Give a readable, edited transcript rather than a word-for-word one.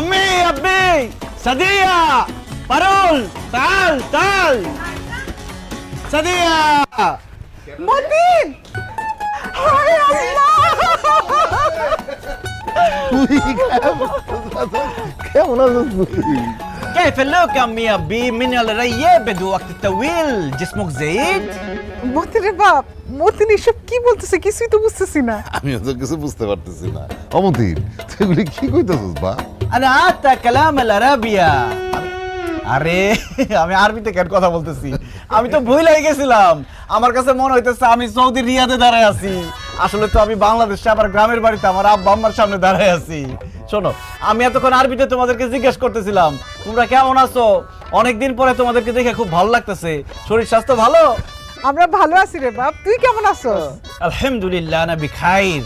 अम्मी अब्बी सदिया पारुल ताल ताल सदिया মতিন হায় আল্লাহ কেমন আছিস তুই? كيف اللوك أمي أبي من الرياب بدو وقت طويل جسمك زايد মতিন রে বাপ মতিন এসব কি বলতেছে কিছুই তো বুঝতেছি না আমিও তো কিছু বুঝতে পারতেছি না। অমতির তুই এগুলি কি কইতেছিস বা? أنا عادة كلام العربية আরে আমি আরবিতে কেন কথা বলতেছি আমি তো ভুল হয়ে গেছিলাম আমার কাছে মনে হইতেছে আমি সৌদি রিয়াদে দাঁড়ায় আছি আসলে তো আমি বাংলাদেশে আমার গ্রামের বাড়িতে আমার আব্বা আম্মার সামনে দাঁড়ায় আছি শোনো আমি এতক্ষণ আরবিতে তোমাদেরকে জিজ্ঞেস করতেছিলাম তোমরা কেমন আছো অনেকদিন পরে তোমাদেরকে দেখে খুব ভালো লাগতেছে শরীর স্বাস্থ্য ভালো আমরা ভালো আছি রে বাপ তুই কেমন আছিস আলহামদুলিল্লাহ আনা বিখাইর